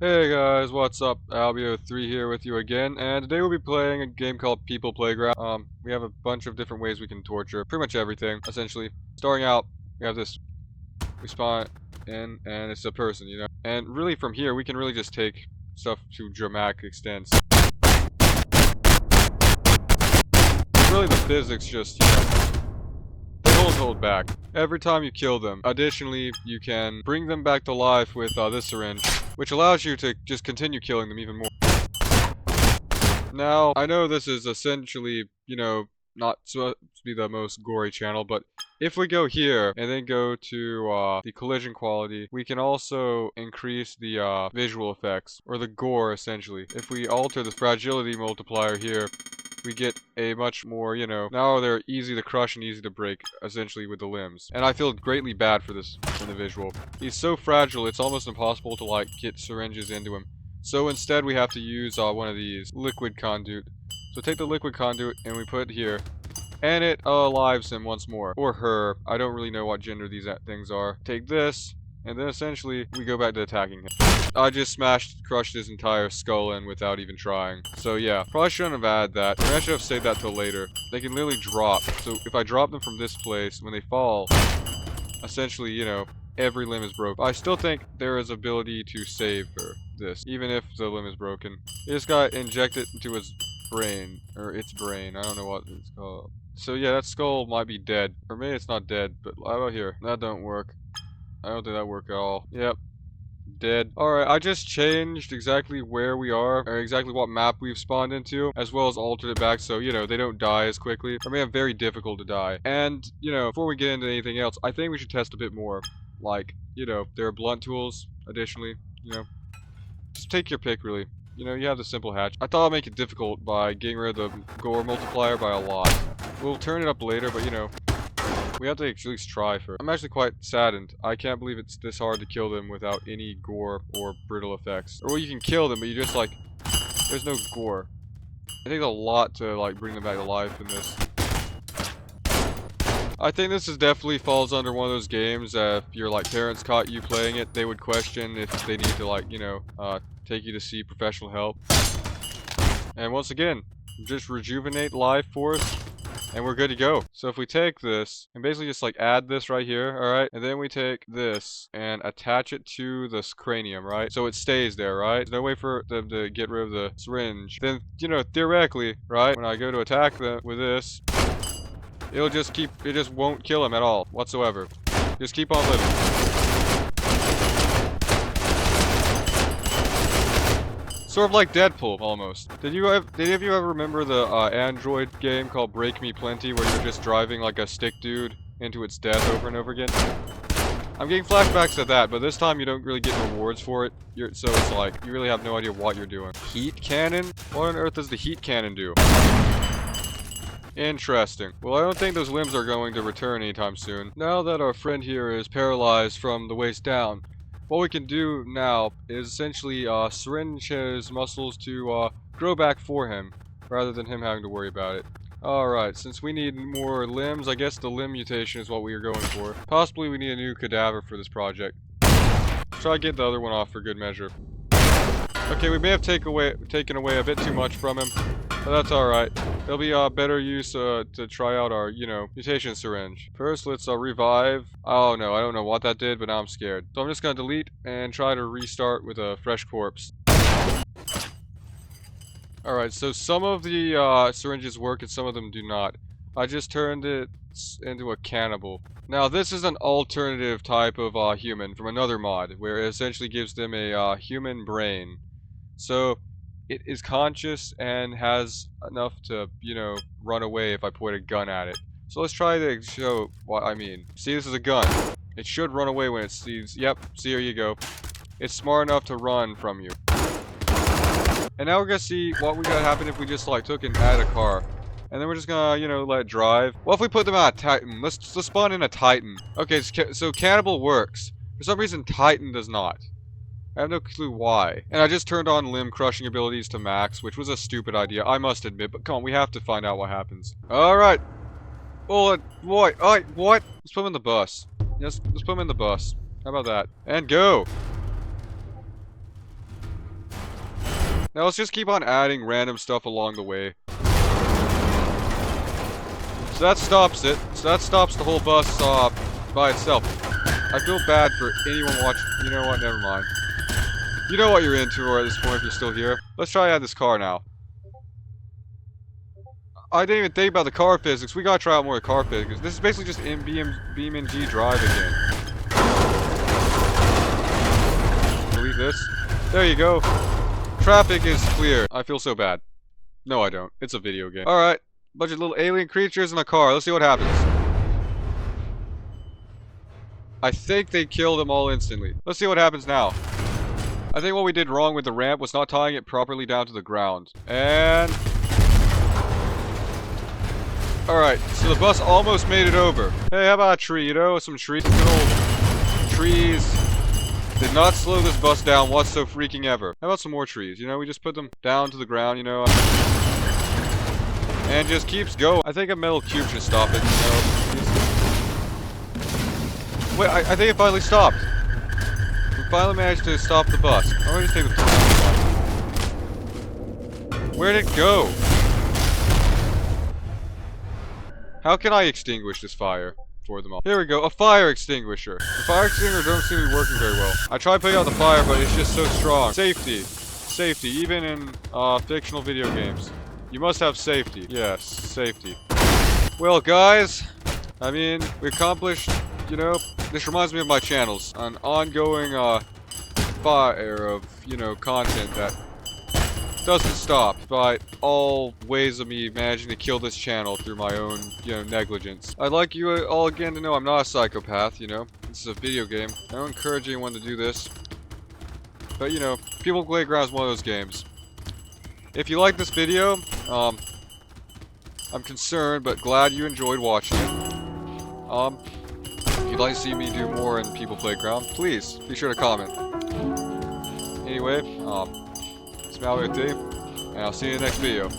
Hey guys, what's up? Albio3 here with you again, and today we'll be playing a game called People Playground. We have a bunch of different ways we can torture pretty much everything, essentially. Starting out, we have this, we spawn in, and it's a person, you know? And really from here, we can really just take stuff to dramatic extents. Really the physics just, they don't hold back. Every time you kill them. Additionally, you can bring them back to life with this syringe, which allows you to just continue killing them even more. Now, I know this is essentially, not supposed to be the most gory channel, but if we go here and then go to the collision quality, we can also increase the visual effects, or the gore essentially. If we alter the fragility multiplier here, we get a much more, now they're easy to crush and easy to break, essentially, with the limbs. And I feel greatly bad for this individual. He's so fragile, it's almost impossible to, like, get syringes into him. So instead, we have to use one of these, liquid conduit. So take the liquid conduit, and we put it here. And it alives him once more. Or her. I don't really know what gender these things are. Take this, and then essentially, we go back to attacking him. I just crushed his entire skull in without even trying. So yeah, probably shouldn't have added that. I should have saved that till later. They can literally drop. So if I drop them from this place, when they fall, essentially, every limb is broken. I still think there is ability to save this, even if the limb is broken. You just gotta inject it into his brain, or its brain. I don't know what it's called. So yeah, that skull might be dead. For me, it's not dead, but how about here? That don't work. I don't think that worked at all. Yep. Dead. Alright, I just changed exactly where we are, or exactly what map we've spawned into, as well as altered it back so, they don't die as quickly. I mean, it's very difficult to die. And, before we get into anything else, I think we should test a bit more. Like, there are blunt tools, additionally, just take your pick, really. You have the simple hatch. I thought I'd make it difficult by getting rid of the gore multiplier by a lot. We'll turn it up later, but, we have to at least try first. I'm actually quite saddened. I can't believe it's this hard to kill them without any gore or brittle effects. Or well, you can kill them, but you just there's no gore. It takes a lot to bring them back to life in this. I think this is definitely falls under one of those games if your parents caught you playing it, they would question if they need to take you to see professional help. And once again, just rejuvenate life force. And we're good to go. So if we take this, and basically just add this right here, alright? And then we take this, and attach it to this cranium, right? So it stays there, right? There's no way for them to get rid of the syringe. Then, theoretically, right? When I go to attack them with this, it just won't kill him at all, whatsoever. Just keep on living. Sort of like Deadpool, almost. Did any of you ever remember the Android game called Break Me Plenty, where you're just driving like a stick dude into its death over and over again? I'm getting flashbacks to that, but this time you don't really get rewards for it. So it's you really have no idea what you're doing. Heat cannon? What on earth does the heat cannon do? Interesting. Well, I don't think those limbs are going to return anytime soon. Now that our friend here is paralyzed from the waist down, what we can do now is essentially syringe his muscles to grow back for him, rather than him having to worry about it. Alright, since we need more limbs, I guess the limb mutation is what we are going for. Possibly we need a new cadaver for this project. Try to get the other one off for good measure. Okay, we may have taken away a bit too much from him, but that's alright. It'll be better use to try out our, mutation syringe. First, let's revive. Oh no, I don't know what that did, but now I'm scared. So I'm just gonna delete and try to restart with a fresh corpse. Alright, so some of the syringes work and some of them do not. I just turned it into a cannibal. Now, this is an alternative type of human from another mod, where it essentially gives them a human brain. So, it is conscious and has enough to, run away if I point a gun at it. So let's try to show what I mean. See, this is a gun. It should run away when it sees... Yep, see, here you go. It's smart enough to run from you. And now we're gonna see what would happen if we just, took and added a car. And then we're just gonna, let it drive. What if we put them on a Titan? Let's spawn in a Titan. Okay, so Cannibal works. For some reason, Titan does not. I have no clue why. And I just turned on limb crushing abilities to max, which was a stupid idea, I must admit, but come on, we have to find out what happens. Alright. Oh, boy. Alright, what? Let's put him in the bus. Yes, let's put him in the bus. How about that? And go! Now let's just keep on adding random stuff along the way. So that stops it. So that stops the whole bus by itself. I feel bad for anyone watching. You know what? Never mind. You know what you're into at this point if you're still here. Let's try to add this car now. I didn't even think about the car physics. We gotta try out more car physics. This is basically just BeamNG Drive again. Delete this. There you go. Traffic is clear. I feel so bad. No, I don't. It's a video game. Alright. Bunch of little alien creatures in a car. Let's see what happens. I think they killed them all instantly. Let's see what happens now. I think what we did wrong with the ramp was not tying it properly down to the ground. And... Alright, so the bus almost made it over. Hey, how about a tree, you know? Some trees. Good old trees. Did not slow this bus down whatso freaking ever. How about some more trees? You know, we just put them down to the ground, you know? And just keeps going. I think a metal cube should stop it, you know? Wait, I think it finally stopped. We finally managed to stop the bus. I'm gonna just take the Where'd it go? How can I extinguish this fire for them all? Here we go, a fire extinguisher. The fire extinguisher don't seem to be working very well. I tried putting out the fire, but it's just so strong. Safety. Safety, even in fictional video games. You must have safety. Yes, safety. Well, guys, I mean, we accomplished, you know, this reminds me of my channels. An ongoing fire of, you know, content that doesn't stop, but all ways of me managing to kill this channel through my own, you know, negligence. I'd like you all again to know I'm not a psychopath, you know. This is a video game. I don't encourage anyone to do this. But, you know, People Playground is one of those games. If you like this video, I'm concerned, but glad you enjoyed watching it. If you'd like to see me do more in People Playground, please be sure to comment. Anyway, it's Malware T, and I'll see you in the next video.